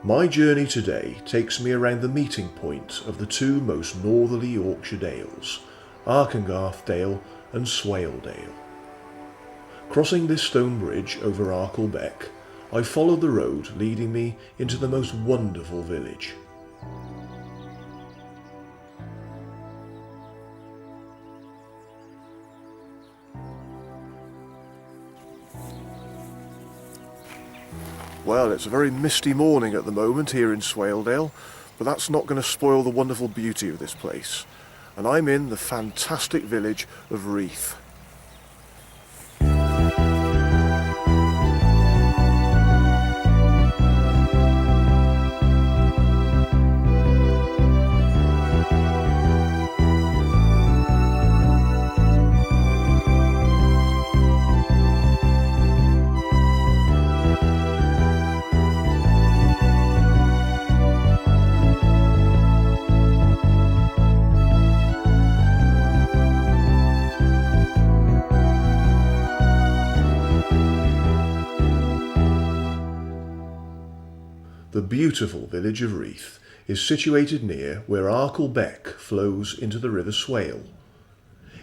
My journey today takes me around the meeting point of the two most northerly Yorkshire Dales, Arkengarthdale and Swaledale. Crossing this stone bridge over Arkle Beck, I followed the road leading me into the most wonderful village. Well, it's a very misty morning at the moment here in Swaledale, but that's not going to spoil the wonderful beauty of this place. And I'm in the fantastic village of Reeth. The beautiful village of Reeth is situated near where Arkle Beck flows into the River Swale.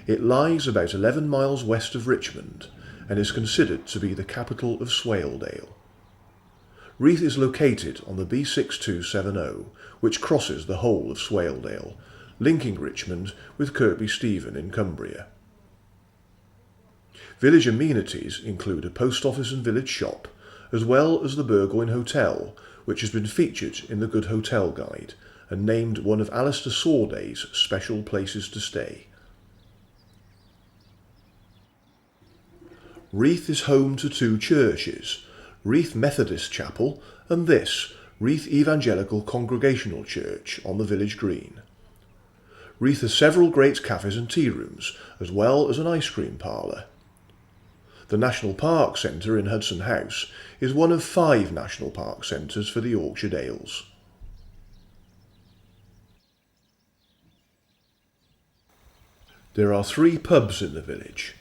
It lies about 11 miles west of Richmond and is considered to be the capital of Swaledale. Reeth is located on the B6270, which crosses the whole of Swaledale, linking Richmond with Kirkby Stephen in Cumbria. Village amenities include a post office and village shop, as well as the Burgoyne Hotel, which has been featured in the Good Hotel Guide and named one of Alistair Sorday's special places to stay. Reeth is home to two churches, Reeth Methodist Chapel and this, Reeth Evangelical Congregational Church on the village green. Reeth has several great cafes and tea rooms, as well as an ice cream parlour. The National Park Centre in Hudson House is one of 5 national park centres for the Yorkshire Dales. There are 3 pubs in the village.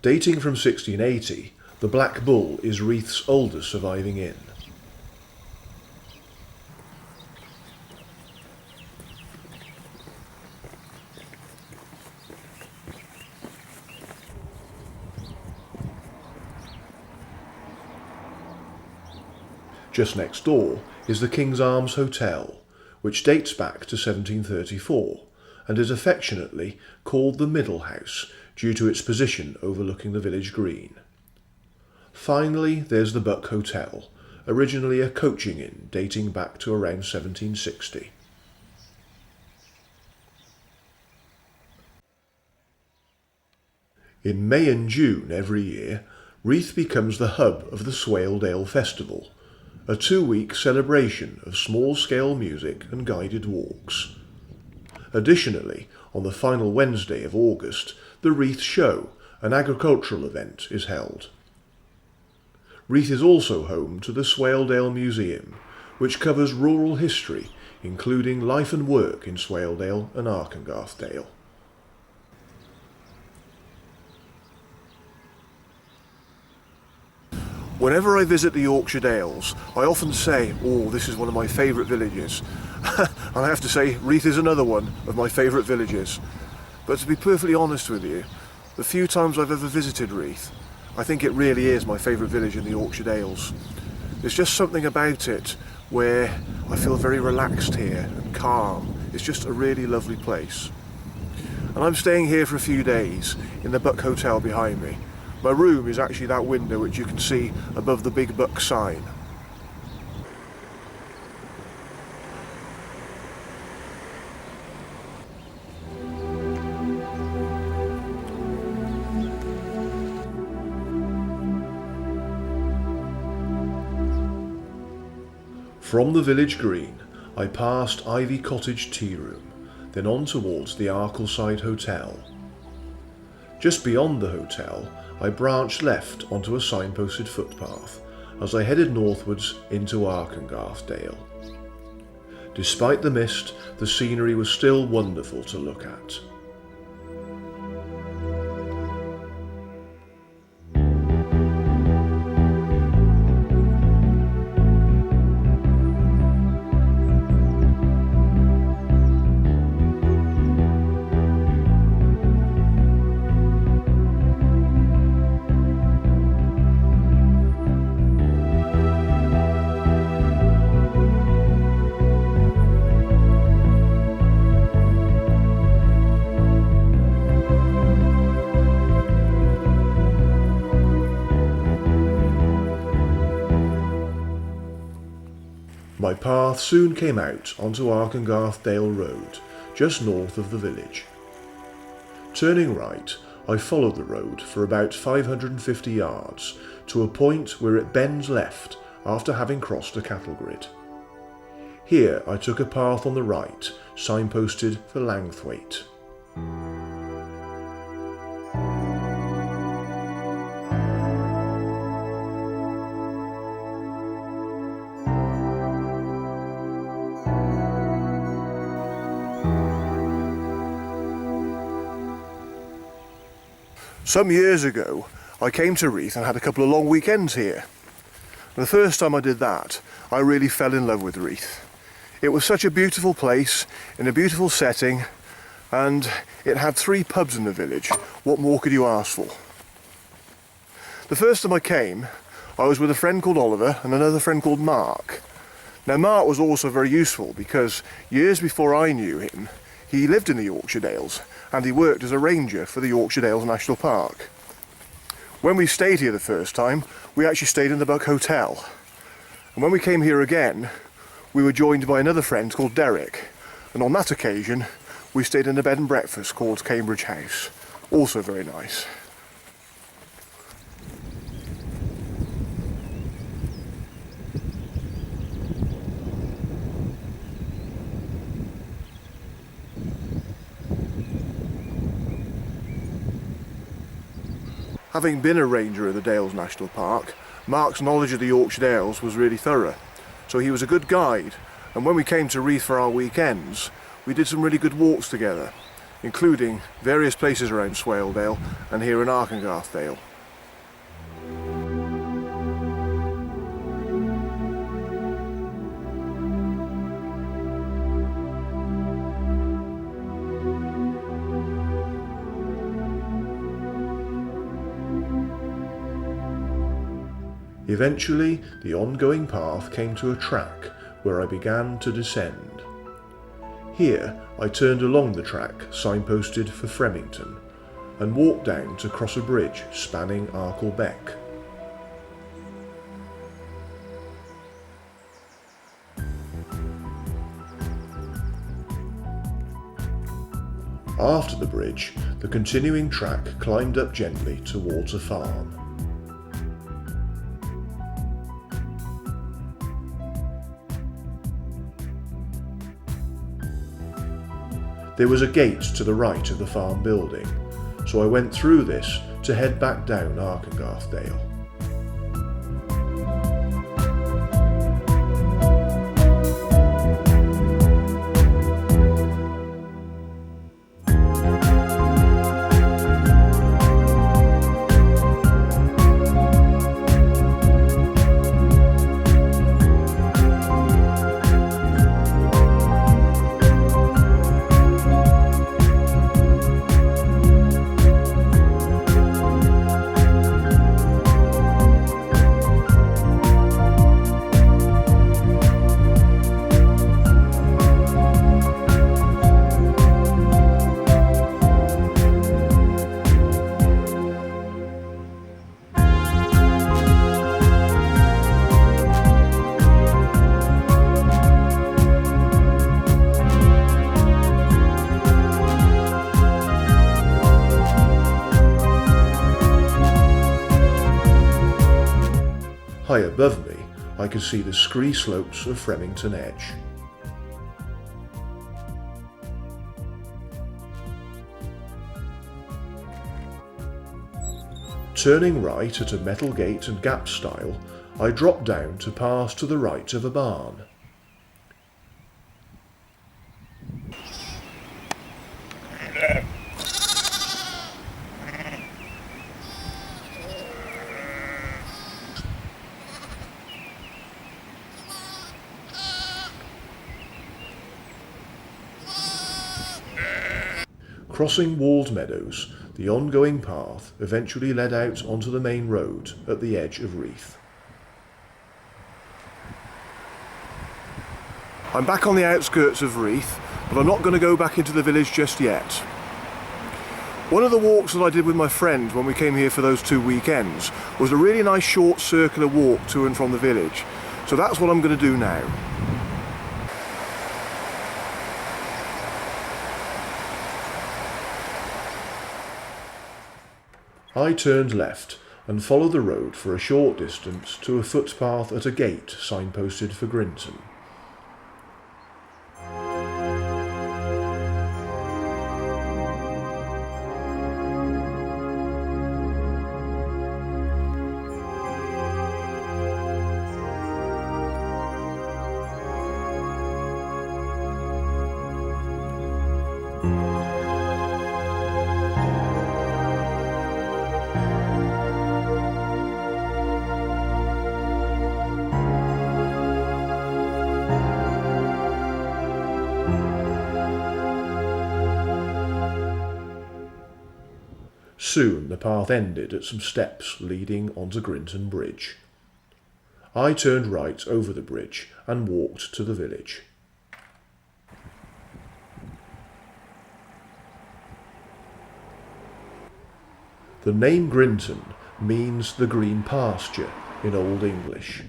Dating from 1680, the Black Bull is Reeth's oldest surviving inn. Just next door is the King's Arms Hotel, which dates back to 1734 and is affectionately called the Middle House due to its position overlooking the village green. Finally, there's the Buck Hotel, originally a coaching inn dating back to around 1760. In May and June every year, Reeth becomes the hub of the Swaledale Festival, a 2-week celebration of small-scale music and guided walks. Additionally, on the final Wednesday of August, the Reeth Show, an agricultural event, is held. Reeth is also home to the Swaledale Museum, which covers rural history, including life and work in Swaledale and Arkengarthdale. Whenever I visit the Yorkshire Dales, I often say, oh, this is one of my favourite villages. And I have to say, Reeth is another one of my favourite villages. But to be perfectly honest with you, the few times I've ever visited Reeth, I think it really is my favourite village in the Yorkshire Dales. There's just something about it where I feel very relaxed here and calm. It's just a really lovely place. And I'm staying here for a few days in the Buck Hotel behind me. My room is actually that window which you can see above the Big Buck sign. From the village green, I passed Ivy Cottage Tea Room, then on towards the Arkleside Hotel. Just beyond the hotel, I branched left onto a signposted footpath as I headed northwards into Arkengarthdale. Despite the mist, the scenery was still wonderful to look at. My path soon came out onto Arkengarthdale Road, just north of the village. Turning right, I followed the road for about 550 yards to a point where it bends left after having crossed a cattle grid. Here I took a path on the right, signposted for Langthwaite. Some years ago, I came to Reeth and had a couple of long weekends here. And the first time I did that, I really fell in love with Reeth. It was such a beautiful place, in a beautiful setting, and it had 3 pubs in the village. What more could you ask for? The first time I came, I was with a friend called Oliver and another friend called Mark. Now Mark was also very useful because years before I knew him, he lived in the Yorkshire Dales and he worked as a ranger for the Yorkshire Dales National Park. When we stayed here the first time, we actually stayed in the Buck Hotel. And when we came here again, we were joined by another friend called Derek. And on that occasion, we stayed in a bed and breakfast called Cambridge House. Also very nice. Having been a ranger of the Dales National Park, Mark's knowledge of the Yorkshire Dales was really thorough, so he was a good guide, and when we came to Reeth for our weekends, we did some really good walks together, including various places around Swaledale and here in Arkengarthdale. Eventually, the ongoing path came to a track where I began to descend. Here, I turned along the track signposted for Fremington and walked down to cross a bridge spanning Arkle Beck. After the bridge, the continuing track climbed up gently towards a farm. There was a gate to the right of the farm building, so I went through this to head back down Arkengarthdale. High above me, I could see the scree slopes of Fremington Edge. Turning right at a metal gate and gap stile, I dropped down to pass to the right of a barn. Crossing walled meadows, the ongoing path eventually led out onto the main road at the edge of Reeth. I'm back on the outskirts of Reeth, but I'm not going to go back into the village just yet. One of the walks that I did with my friend when we came here for those 2 weekends was a really nice short circular walk to and from the village, so that's what I'm going to do now. I turned left and followed the road for a short distance to a footpath at a gate signposted for Grinton. Soon the path ended at some steps leading onto Grinton Bridge. I turned right over the bridge and walked to the village. The name Grinton means the green pasture in Old English.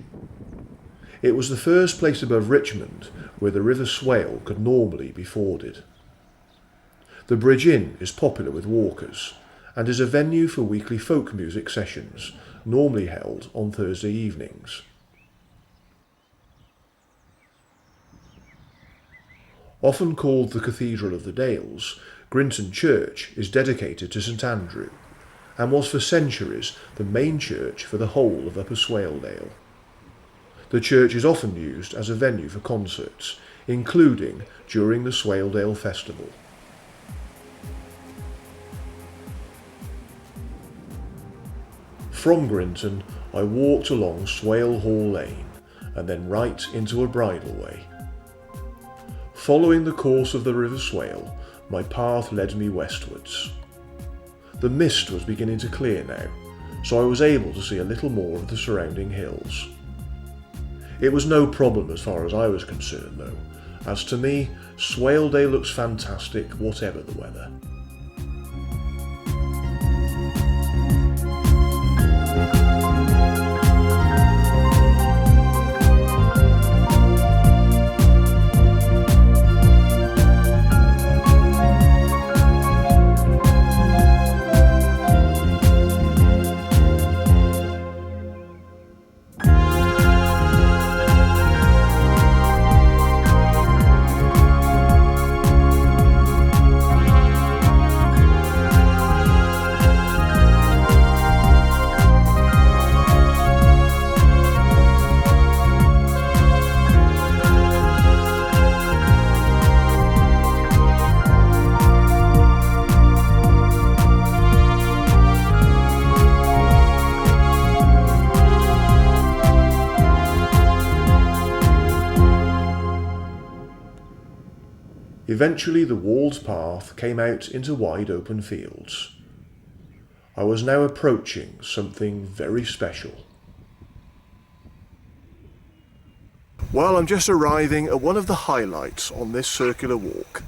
It was the first place above Richmond where the River Swale could normally be forded. The Bridge Inn is popular with walkers and is a venue for weekly folk music sessions, normally held on Thursday evenings. Often called the Cathedral of the Dales, Grinton Church is dedicated to St Andrew and was for centuries the main church for the whole of Upper Swaledale. The church is often used as a venue for concerts, including during the Swaledale Festival. From Grinton, I walked along Swale Hall Lane and then right into a bridleway. Following the course of the River Swale, my path led me westwards. The mist was beginning to clear now, so I was able to see a little more of the surrounding hills. It was no problem as far as I was concerned though, as to me, Swaledale looks fantastic whatever the weather. Eventually the walled path came out into wide open fields. I was now approaching something very special. Well, I'm just arriving at one of the highlights on this circular walk.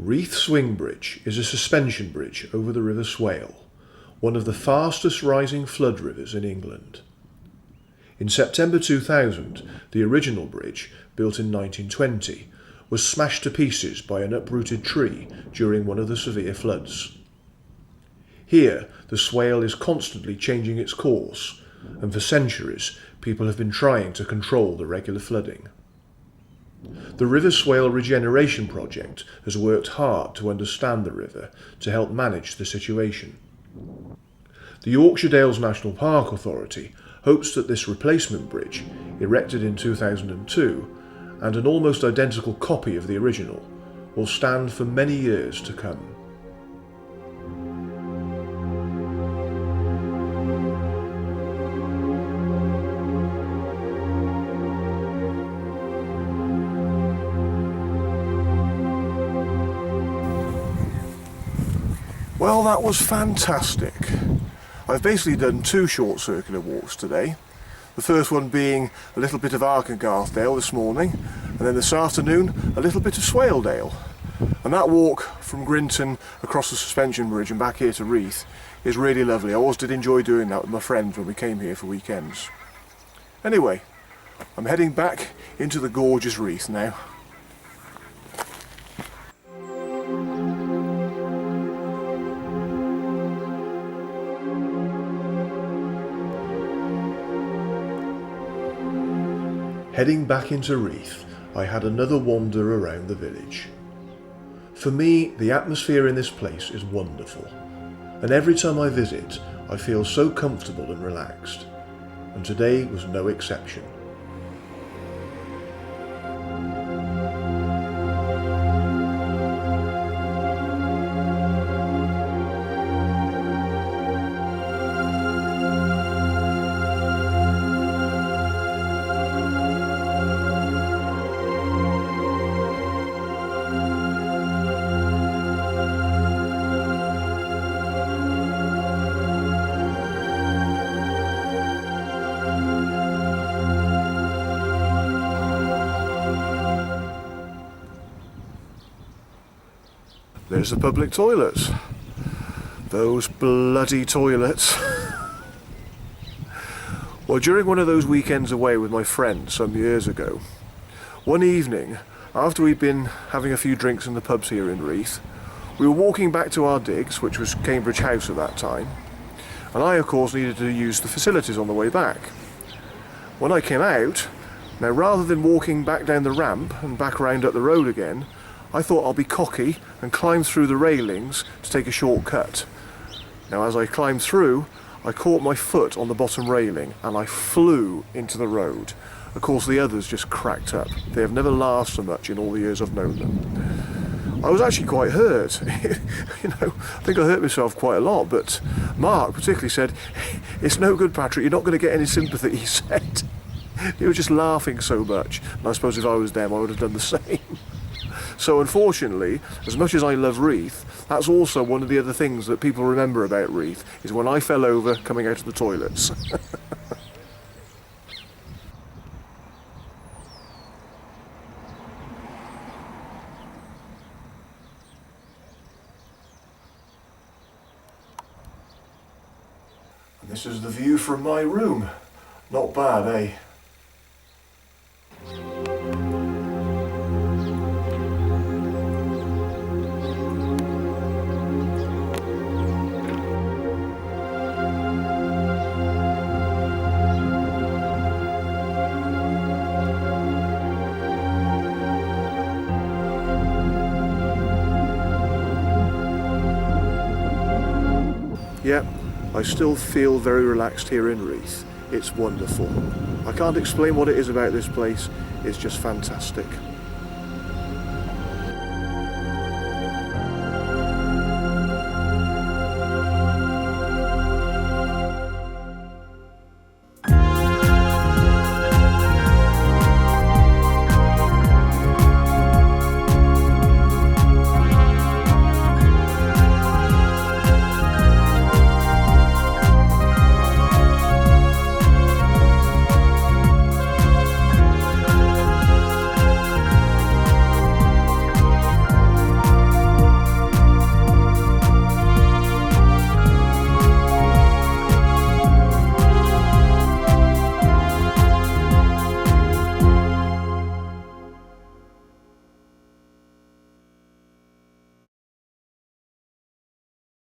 Reeth Swing Bridge is a suspension bridge over the River Swale, one of the fastest rising flood rivers in England. In September 2000, the original bridge, built in 1920, was smashed to pieces by an uprooted tree during one of the severe floods. Here, the Swale is constantly changing its course, and for centuries, people have been trying to control the regular flooding. The River Swale Regeneration Project has worked hard to understand the river to help manage the situation. The Yorkshire Dales National Park Authority hopes that this replacement bridge, erected in 2002, and an almost identical copy of the original, will stand for many years to come. Well, that was fantastic. I've basically done two short circular walks today. The first one being a little bit of Arkengarthdale this morning, and then this afternoon a little bit of Swaledale. And that walk from Grinton across the suspension bridge and back here to Reeth is really lovely. I always did enjoy doing that with my friends when we came here for weekends. Anyway, I'm heading back into the gorgeous Reeth now. Heading back into Reeth, I had another wander around the village. For me, the atmosphere in this place is wonderful, and every time I visit, I feel so comfortable and relaxed, and today was no exception. There's the public toilets. Those bloody toilets. Well, during one of those weekends away with my friends some years ago, one evening, after we'd been having a few drinks in the pubs here in Reeth, we were walking back to our digs, which was Cambridge House at that time, and I, of course, needed to use the facilities on the way back. When I came out, now rather than walking back down the ramp and back around up the road again, I thought I'll be cocky and climb through the railings to take a shortcut. Now as I climbed through, I caught my foot on the bottom railing and I flew into the road. Of course the others just cracked up. They have never laughed so much in all the years I've known them. I was actually quite hurt. You know, I think I hurt myself quite a lot, but Mark particularly said, "It's no good, Patrick, you're not going to get any sympathy," he said. He was just laughing so much, and I suppose if I was them I would have done the same. So unfortunately, as much as I love Reeth, that's also one of the other things that people remember about Reeth, is when I fell over coming out of the toilets. And this is the view from my room. Not bad, eh? Yep, I still feel very relaxed here in Reeth. It's wonderful. I can't explain what it is about this place, it's just fantastic.